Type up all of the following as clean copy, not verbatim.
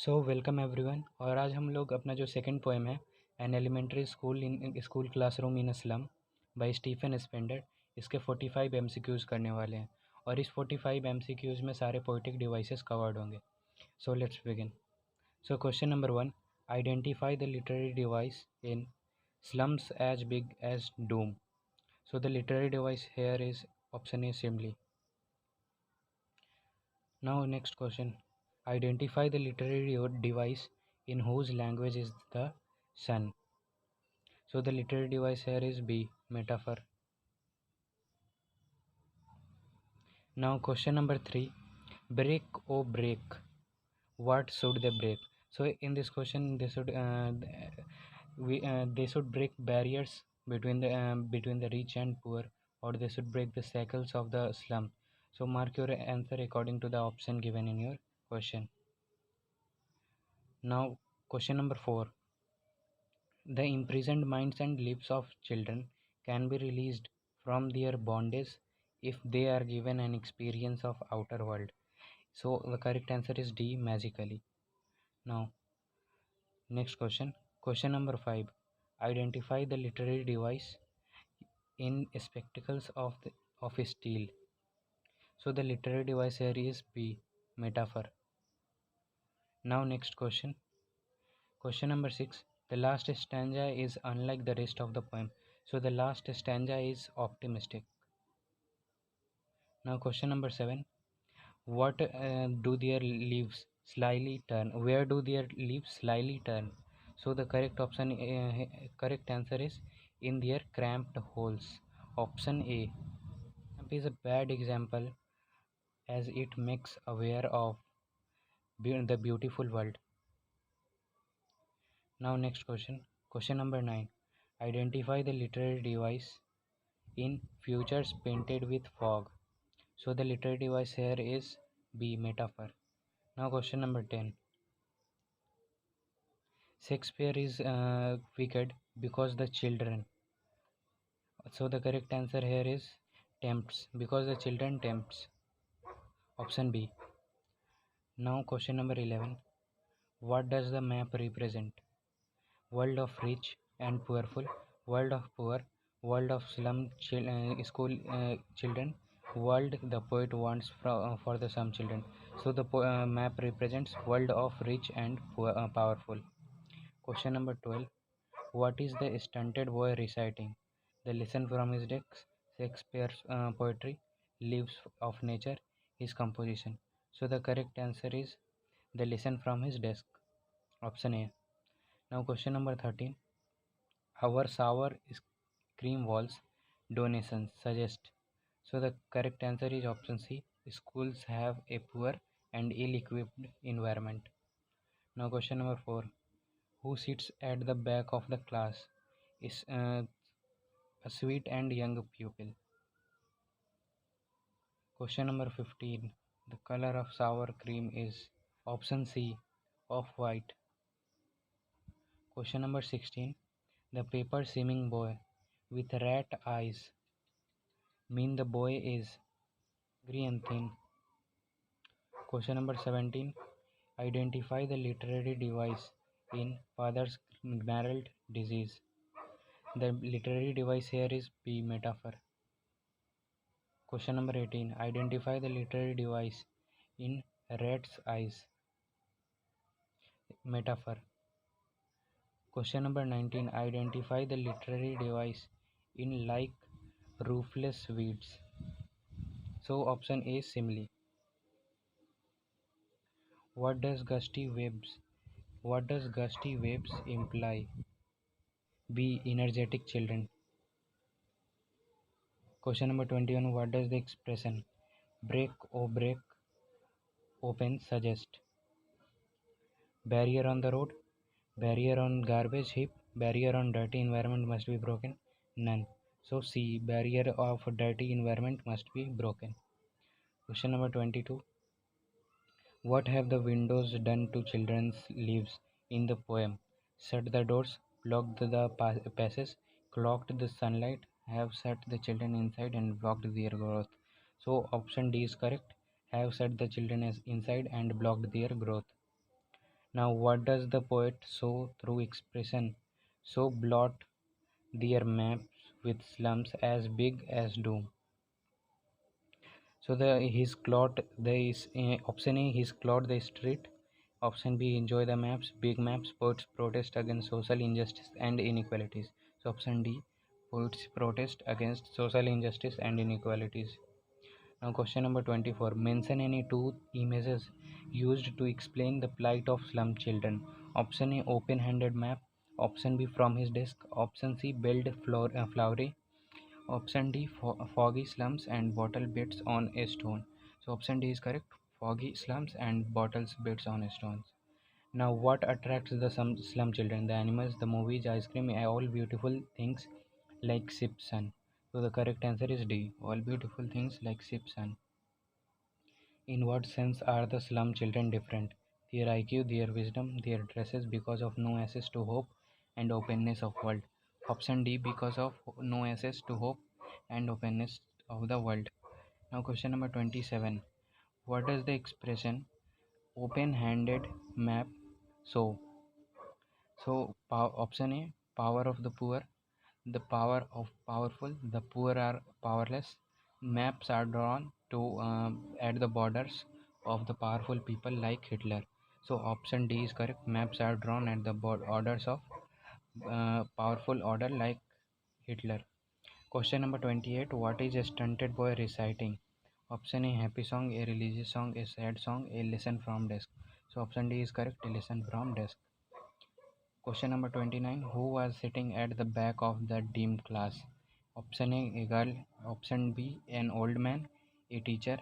Welcome everyone. और आज हम लोग अपना जो सेकंड पोएम है, an elementary school in school classroom in a slum by Stephen Spender, इसके 45 एमसीक्यूज़ करने वाले हैं। और इस 45 एमसीक्यूज़ में सारे पोइटिक डिवाइसेस कवर्ड होंगे। So let's begin. So question number 1, identify the literary device in slums as big as doom. So the literary device here is option A, assembly. Now next question, identify the literary device in whose language is the sun. So the literary device here is B, metaphor. Now question number 3, break or break, what should they break? So in this question they should break barriers between the rich and poor, or they should break the cycles of the slum. So mark your answer according to the option given in your question. Now question number 4, the imprisoned minds and lives of children can be released from their bondage if they are given an experience of outer world. So the correct answer is D, magically. Now next question. Question number 5. Identify the literary device in spectacles of steel. So the literary device here is B, metaphor. Now next question. Question number 6. The last stanza is unlike the rest of the poem. So the last stanza is optimistic. Now question number 7. What do their leaves slyly turn? Where do their leaves slyly turn? So the correct answer is in their cramped holes. Option A. Cramp is a bad example as it makes aware of the beautiful world. Now next question. Question number 9. Identify the literary device in futures painted with fog. So the literary device here is B, metaphor. Now question number 10. Shakespeare is wicked because the children. So the correct answer here is tempts, because the children tempts. Option B. Now question number 11. What does the map represent? World of rich and powerful, world of poor, world of school children, world the poet wants for the some children. So the map represents world of rich and powerful. Question number 12. What is the stunted boy reciting? The lesson from his desk, Shakespeare's poetry, Leaves of Nature, his composition. So the correct answer is the lesson from his desk. Option A. Now question number 13. Our sour cream walls donations suggest. So the correct answer is option C. Schools have a poor and ill-equipped environment. Now question number 4. Who sits at the back of the class is a sweet and young pupil. Question number 15. The color of sour cream is option C, off-white. Question number 16. The paper seeming boy with rat eyes mean the boy is green and thin. Question number 17. Identify the literary device in father's gnarled disease. The literary device here is B, metaphor. Question number 18. Identify the literary device in rat's eyes. Metaphor. Question number 19. Identify the literary device in like roofless weeds. So option A, simile. What does gusty waves imply? B, energetic children. Question number 21. What does the expression break or break open suggest? Barrier on the road, barrier on garbage heap, barrier on dirty environment must be broken. None. So C, barrier of dirty environment must be broken. Question number 22. What have the windows done to children's lives in the poem? Shut the doors, blocked the passes, clogged the sunlight, have shut the children inside and blocked their growth. So option D is correct. Have shut the children inside and blocked their growth. Now, what does the poet show through expression? So blot their maps with slums as big as doom. So the his clot the is option A, his clot the street. Option B, enjoy the maps, big maps. Poets protest against social injustice and inequalities. So option D, poets protest against social injustice and inequalities. Now question number 24. Mention any two images used to explain the plight of slum children. Option A, open-handed map. Option B, from his desk. Option C, build flowery. Option D, foggy slums and bottle bits on a stone. So option D is correct. Foggy slums and bottles bits on stones. Now, what attracts the slum children? The animals, the movies, ice cream, all beautiful things like sip sun. So the correct answer is D. All beautiful things like sip sun. In what sense are the slum children different? Their IQ, their wisdom, their dresses because of no access to hope and openness of world. Option D, because of no access to hope and openness of the world. Now question number 27. What does the expression open-handed map show? So option A, power of the poor, the power of powerful, the poor are powerless. Maps are drawn to at the borders of the powerful people like Hitler. So option D is correct. Maps are drawn at the borders of powerful order like Hitler. Question number 28. What is a stunted boy reciting? Option A, happy song, a religious song, a sad song, a lesson from desk. So option D is correct. A lesson from desk. Question number 29. Who was sitting at the back of the dim class? Option A, a girl. Option B, an old man, a teacher,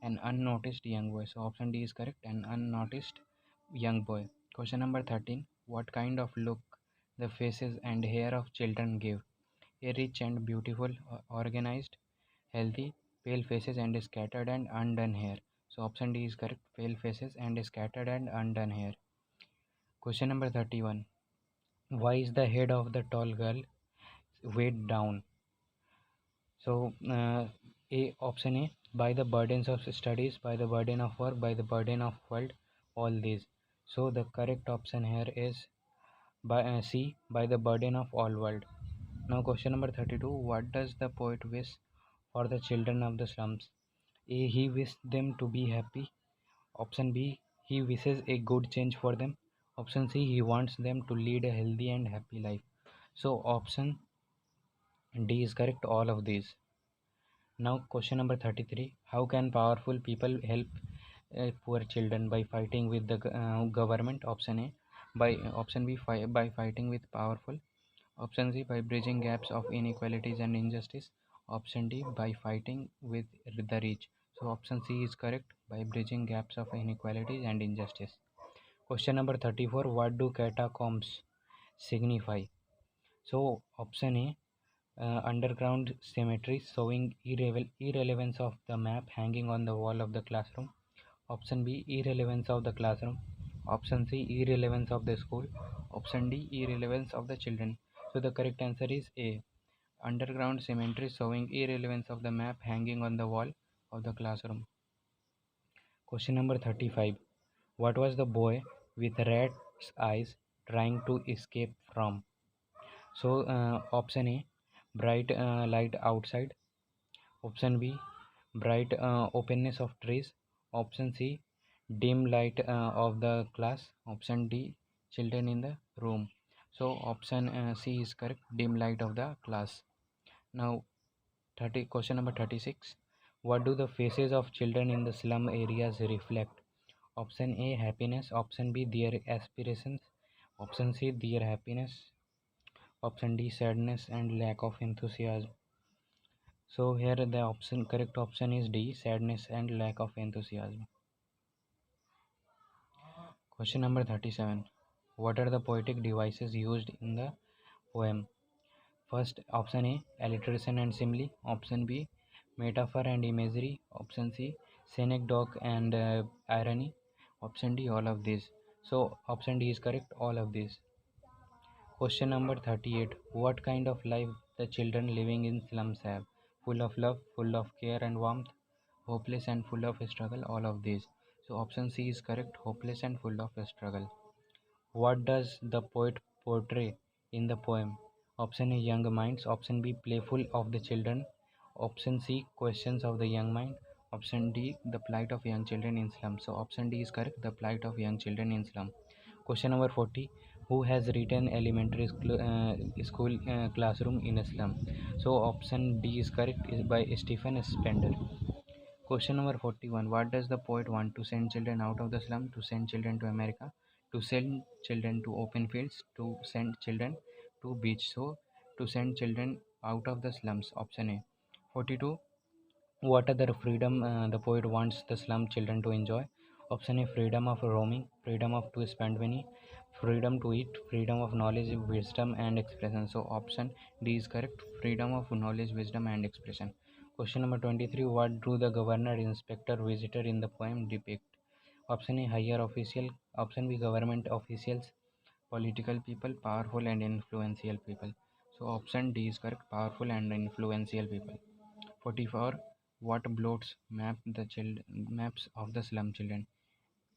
an unnoticed young boy. So option D is correct. An unnoticed young boy. Question number 13. What kind of look the faces and hair of children give? A rich and beautiful, organized, healthy, pale faces and scattered and undone hair. So option D is correct. Pale faces and scattered and undone hair. Question number 31. Why is the head of the tall girl weighed down? So, option A, by the burdens of studies, by the burden of work, by the burden of world, all these. So, the correct option here is by C, by the burden of all world. Now, question number 32. What does the poet wish for the children of the slums? A, he wished them to be happy. Option B, he wishes a good change for them. Option C, he wants them to lead a healthy and happy life. So, option D is correct, all of these. Now, question number 33. How can powerful people help poor children? By fighting with the government? Option A. By option B, by fighting with powerful. Option C, by bridging gaps of inequalities and injustice. Option D, by fighting with the rich. So, option C is correct, by bridging gaps of inequalities and injustice. Question number 34. What do catacombs signify? So, option A, underground cemetery showing irrelevance of the map hanging on the wall of the classroom. Option B, irrelevance of the classroom. Option C, irrelevance of the school. Option D, irrelevance of the children. So the correct answer is A, underground cemetery showing irrelevance of the map hanging on the wall of the classroom. Question number 35. What was the boy with rat's eyes trying to escape from? So option A, bright light outside. Option B, bright openness of trees. Option C, dim light of the class. Option D, children in the room. So option C is correct, dim light of the class. Now question number 36. What do the faces of children in the slum areas reflect? Option A, happiness. Option B, their aspirations. Option C, their happiness. Option D, sadness and lack of enthusiasm. So here the correct option is D, sadness and lack of enthusiasm. Question number 37. What are the poetic devices used in the poem? First option A, alliteration and simile. Option B, metaphor and imagery. Option C, synecdoche and irony. Option D, all of these. So option D is correct, all of these. Question number 38. What kind of life the children living in slums have? Full of love, full of care and warmth, hopeless and full of struggle, all of these. So option C is correct, hopeless and full of struggle. What does the poet portray in the poem? Option A, young minds. Option B, playful of the children. Option C, questions of the young mind. Option D, the plight of young children in slum. So option D is correct, the plight of young children in slum. Question number 40. Who has written elementary school classroom in a slum? So option D is correct, is by Stephen Spender. Question number 41. What does the poet want? To send children out of the slum, to send children to America, to send children to open fields, to send children to beach. So to send children out of the slums. Option A. 42. What other freedom the poet wants the slum children to enjoy? Option A, freedom of roaming, freedom of to spend money, freedom to eat, freedom of knowledge, wisdom and expression. So option D is correct, freedom of knowledge, wisdom and expression. Question number 23. What do the governor, inspector, visitor in the poem depict? Option A, higher official. Option B, government officials, political people, powerful and influential people. So option D is correct, powerful and influential people. 44. What bloats maps of the slum children?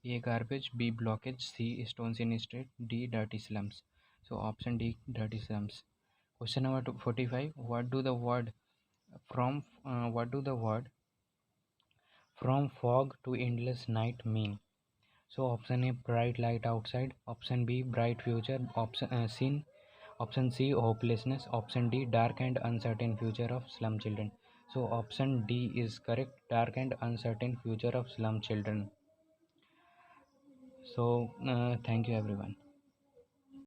A, garbage. B, blockage. C, stones in street. D, dirty slums. So option D, dirty slums. Question number 45. What do the word from fog to endless night mean? So option A, bright light outside. Option B, bright future. Option C, hopelessness. Option D, dark and uncertain future of slum children. So option D is correct, dark and uncertain future of slum children. So thank you everyone.